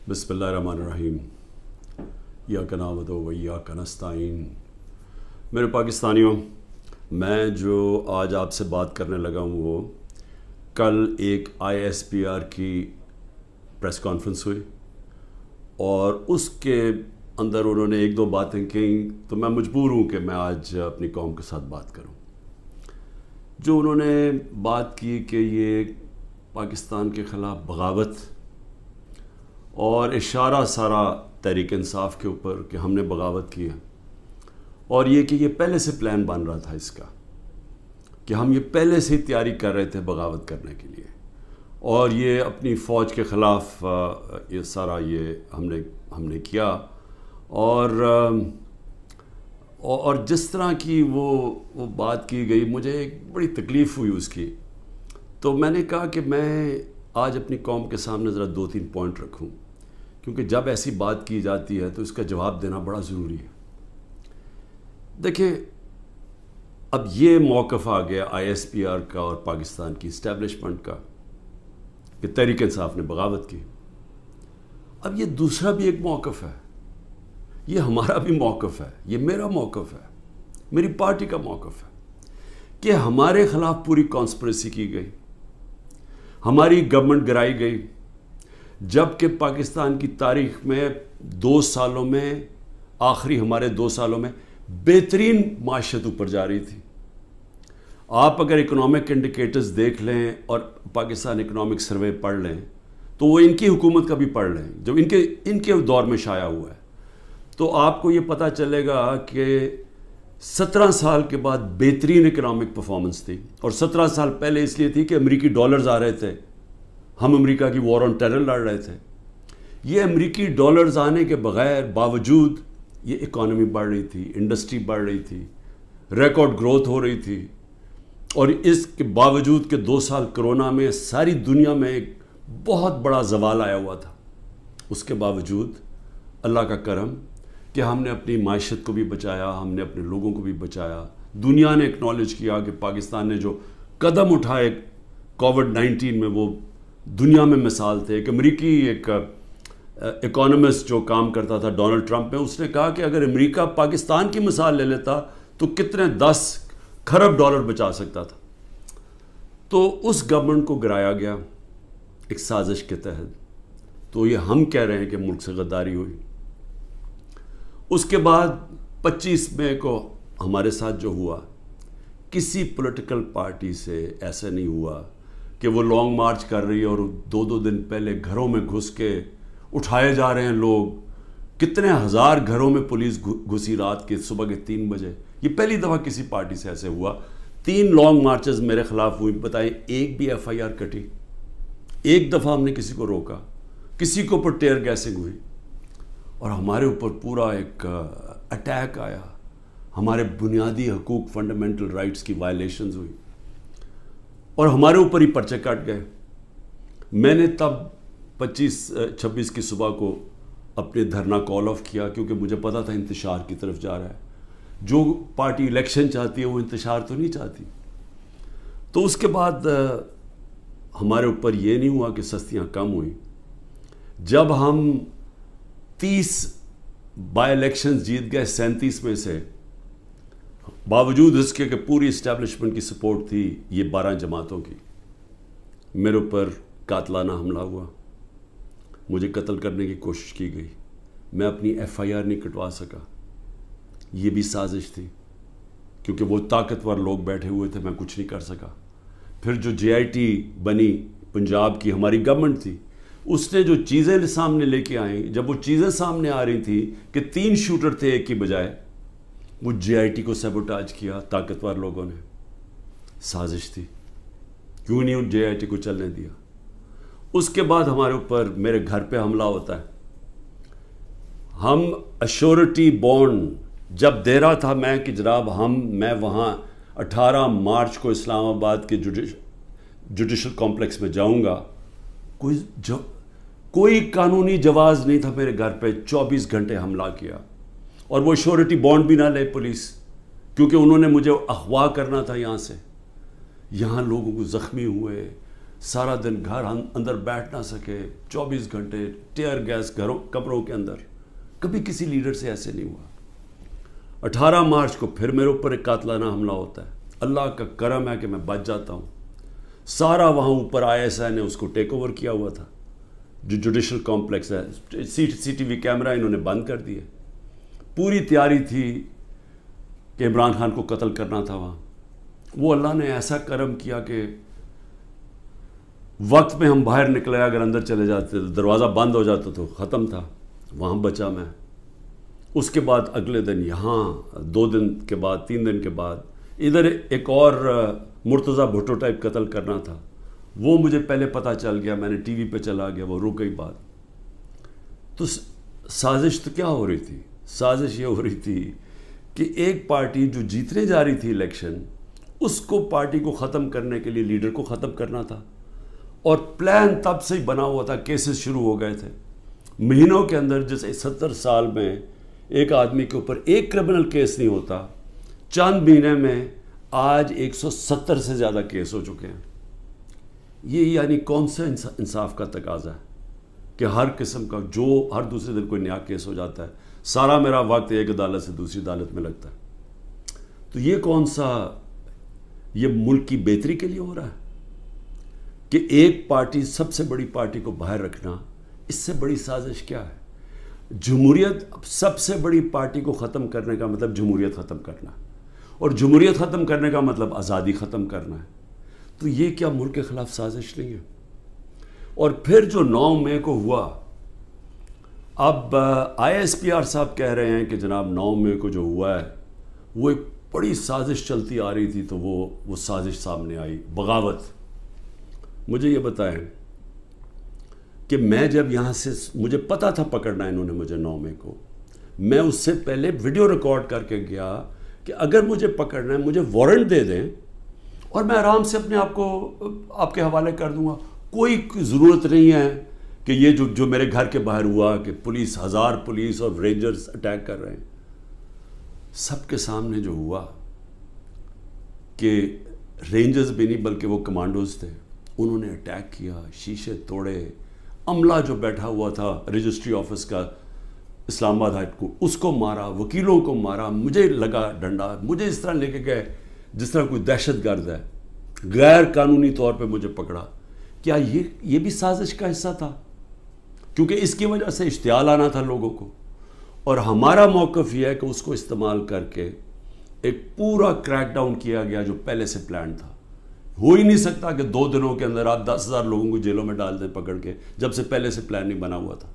बिस्मिल्लाहिर्रहमानिर्रहीम इय्याका नअबुदु व इय्याका नस्तईन। मेरे पाकिस्तानियों, मैं जो आज आपसे बात करने लगा हूँ वो कल एक ISPR की प्रेस कॉन्फ्रेंस हुई और उसके अंदर उन्होंने एक दो बातें कहीं, तो मैं मजबूर हूँ कि मैं आज अपनी कौम के साथ बात करूँ। जो उन्होंने बात की कि ये पाकिस्तान के ख़िलाफ़ बगावत और इशारा सारा तहरीक इंसाफ के ऊपर कि हमने बगावत की है, और ये कि ये पहले से प्लान बन रहा था इसका, कि हम ये पहले से ही तैयारी कर रहे थे बगावत करने के लिए, और ये अपनी फ़ौज के ख़िलाफ़ ये सारा ये हमने किया। और जिस तरह की वो बात की गई, मुझे एक बड़ी तकलीफ़ हुई उसकी। तो मैंने कहा कि मैं आज अपनी कौम के सामने ज़रा 2-3 पॉइंट रखूं, क्योंकि जब ऐसी बात की जाती है तो इसका जवाब देना बड़ा ज़रूरी है। देखिए, अब ये मौक़िफ़ आ गया ISPR का और पाकिस्तान की इस्टेब्लिशमेंट का कि तहरीक इंसाफ ने बगावत की। अब ये दूसरा भी एक मौक़िफ़ है, ये हमारा भी मौक़िफ़ है, ये मेरा मौक़िफ़ है, मेरी पार्टी का मौक़िफ़ है कि हमारे ख़िलाफ़ पूरी कॉन्स्पिरेसी की गई, हमारी गवर्नमेंट गिराई गई, जबकि पाकिस्तान की तारीख़ में 2 सालों में, आखिरी हमारे 2 सालों में बेहतरीन माशत ऊपर जा रही थी। आप अगर इकोनॉमिक इंडिकेटर्स देख लें और पाकिस्तान इकोनॉमिक सर्वे पढ़ लें, तो वो इनकी हुकूमत का भी पढ़ लें जो इनके दौर में शाया हुआ है, तो आपको ये पता चलेगा कि 17 साल के बाद बेहतरीन इकोनॉमिक परफॉर्मेंस थी। और 17 साल पहले इसलिए थी कि अमेरिकी डॉलर्स आ रहे थे, हम अमेरिका की वॉर ऑन टेरर लड़ रहे थे। ये अमेरिकी डॉलर्स आने के बगैर बावजूद ये इकॉनमी बढ़ रही थी, इंडस्ट्री बढ़ रही थी, रिकॉर्ड ग्रोथ हो रही थी। और इसके बावजूद कि 2 साल कोरोना में सारी दुनिया में एक बहुत बड़ा ज़वाल आया हुआ था, उसके बावजूद अल्लाह का करम कि हमने अपनी माशत को भी बचाया, हमने अपने लोगों को भी बचाया। दुनिया ने एक्नॉलेज किया कि पाकिस्तान ने जो कदम उठाए कोविड-19 में, वो दुनिया में मिसाल थे। एक अमेरिकी इकोनॉमिस्ट जो काम करता था डोनाल्ड ट्रंप में, उसने कहा कि अगर अमेरिका पाकिस्तान की मिसाल ले लेता तो कितने 10 खरब डॉलर बचा सकता था। तो उस गवर्नमेंट को गिराया गया एक साजिश के तहत। तो ये हम कह रहे हैं कि मुल्क से गद्दारी हुई। उसके बाद 25 मई को हमारे साथ जो हुआ, किसी पॉलिटिकल पार्टी से ऐसा नहीं हुआ कि वो लॉन्ग मार्च कर रही है और 2-2 दिन पहले घरों में घुस के उठाए जा रहे हैं लोग। कितने हज़ार घरों में पुलिस घुसी रात के सुबह के 3 बजे। ये पहली दफ़ा किसी पार्टी से ऐसे हुआ। 3 लॉन्ग मार्चेस मेरे ख़िलाफ़ हुई, बताएं एक भी FIR कटी, एक दफ़ा हमने किसी को रोका, किसी के ऊपर टेयर गैसिंग हुई, और हमारे ऊपर पूरा एक अटैक आया, हमारे बुनियादी हकूक़ फंडामेंटल राइट्स की वायलेशंस हुई और हमारे ऊपर ही पर्चे काट गए। मैंने तब 26 की सुबह को अपने धरना कॉल ऑफ किया, क्योंकि मुझे पता था इंतशार की तरफ जा रहा है। जो पार्टी इलेक्शन चाहती है वो इंतशार तो नहीं चाहती। तो उसके बाद हमारे ऊपर ये नहीं हुआ कि सस्तियाँ कम हुई। जब हम 30 बाई इलेक्शंस जीत गए 37 में से, बावजूद इसके कि पूरी इस्टेब्लिशमेंट की सपोर्ट थी ये 12 जमातों की, मेरे ऊपर कातलाना हमला हुआ, मुझे कत्ल करने की कोशिश की गई। मैं अपनी FIR नहीं कटवा सका। ये भी साजिश थी, क्योंकि वो ताकतवर लोग बैठे हुए थे, मैं कुछ नहीं कर सका। फिर जो JIT बनी पंजाब की, हमारी गवर्नमेंट थी, उसने जो चीज़ें सामने लेके आई, जब वो चीज़ें सामने आ रही थी कि 3 शूटर थे एक की बजाय, वो JIT को सैबोटाज किया ताकतवर लोगों ने। साजिश थी, क्यों नहीं उन JIT को चलने दिया। उसके बाद हमारे ऊपर, मेरे घर पे हमला होता है। हम अश्योरिटी बॉन्ड जब दे रहा था मैं कि जनाब मैं वहाँ 18 मार्च को इस्लामाबाद के जुडिशल कॉम्प्लेक्स में जाऊँगा, कोई कानूनी जवाज़ नहीं था मेरे घर पे। 24 घंटे हमला किया, और वो श्योरिटी बॉन्ड भी ना ले पुलिस, क्योंकि उन्होंने मुझे अगवा करना था यहाँ से। यहाँ लोगों को ज़ख्मी हुए, سارا دن گھر اندر بیٹھ نہ سکے، 24 گھنٹے ٹیئر گیس کمروں کے اندر. کبھی کسی لیڈر سے ایسے نہیں ہوا. 18 مارچ کو پھر میرے اوپر ایک قاتلانہ حملہ ہوتا ہے. اللہ کا کرم ہے کہ میں بچ جاتا ہوں. سارا وہاں اوپر ISI نے اس کو ٹیک اوور کیا ہوا تھا، جو جوڈیشل کمپلیکس ہے. CCTV کیمرہ انہوں نے بند کر دیے. پوری تیاری تھی کہ عمران خان کو قتل کرنا تھا وہاں. وہ اللہ نے ایسا کرم کیا کہ وقت میں ہم باہر نکلے، اگر اندر چلے جاتے تو دروازہ بند ہو جاتا تو ختم تھا. وہاں بچا میں. اس کے بعد اگلے دن یہاں 2 دن کے بعد 3 دن کے بعد ادھر ایک اور مرتضیٰ بھٹو ٹائپ قتل کرنا تھا. وہ مجھے پہلے پتہ چل گیا، میں نے ٹی وی پہ چلا گیا، وہ رک گئی بات. تو سازش تو کیا ہو رہی تھی؟ سازش یہ ہو رہی تھی کہ ایک پارٹی جو جیتنے جا رہی تھی الیکشن، اس کو پارٹی کو ختم کرنے کے لیے لیڈر کو ختم کرنا تھا. اور پلان تب سے ہی بنا ہوا تھا. کیسز شروع ہو گئے تھے مہینوں کے اندر. جیسے 70 سال میں ایک آدمی کے اوپر ایک کرمنل کیس نہیں ہوتا، چند مہینے میں آج 170 سے زیادہ کیس ہو چکے ہیں. یہ یعنی کون سے انصاف کا تقاضا ہے کہ ہر قسم کا جو ہر دوسرے دن کوئی نیا کیس ہو جاتا ہے. سارا میرا وقت ایک عدالت سے دوسری عدالت میں لگتا ہے. تو یہ کون سا، یہ ملک کی بہتری کے لیے ہو رہا ہے کہ ایک پارٹی، سب سے بڑی پارٹی کو باہر رکھنا؟ اس سے بڑی سازش کیا ہے؟ جمہوریت، سب سے بڑی پارٹی کو ختم کرنے کا مطلب جمہوریت ختم کرنا ہے، اور جمہوریت ختم کرنے کا مطلب آزادی ختم کرنا ہے. تو یہ کیا ملک کے خلاف سازش نہیں ہے؟ اور پھر جو 9 مئی کو ہوا، اب ISPR صاحب کہہ رہے ہیں کہ جناب 9 مئی کو جو ہوا ہے وہ ایک بڑی سازش چلتی آ رہی تھی، تو وہ سازش سامنے آئی، بغاوت. مجھے یہ بتائیں کہ میں جب یہاں سے، مجھے پتا تھا پکڑنا انہوں نے مجھے 9 مئی کو، میں اس سے پہلے ویڈیو ریکارڈ کر کے گیا کہ اگر مجھے پکڑنا ہے مجھے وارنٹ دے دیں اور میں آرام سے اپنے آپ کو آپ کے حوالے کر دوں گا. کوئی ضرورت نہیں ہے کہ یہ جو میرے گھر کے باہر ہوا کہ پولیس، 1000 پولیس اور رینجرز اٹیک کر رہے ہیں. سب کے سامنے جو ہوا کہ رینجرز بھی نہیں بلکہ وہ کمانڈوز تھے، انہوں نے اٹیک کیا، شیشے توڑے. عملہ جو بیٹھا ہوا تھا رجسٹری آفس کا اسلام آباد ہائی کورٹ، اس کو مارا، وکیلوں کو مارا، مجھے لگا ڈنڈا، مجھے اس طرح لے کے گئے جس طرح کوئی دہشت گرد ہے. غیر قانونی طور پہ مجھے پکڑا. کیا یہ بھی سازش کا حصہ تھا؟ کیونکہ اس کی وجہ سے اشتعال آنا تھا لوگوں کو. اور ہمارا موقف یہ ہے کہ اس کو استعمال کر کے ایک پورا کریک ڈاؤن کیا گیا جو پہلے سے پلان تھا. ہو ہی نہیں سکتا کہ 2 دنوں کے اندر آپ 10,000 لوگوں کو جیلوں میں ڈال دیں پکڑ کے، جب سے پہلے سے پلان نہیں بنا ہوا تھا.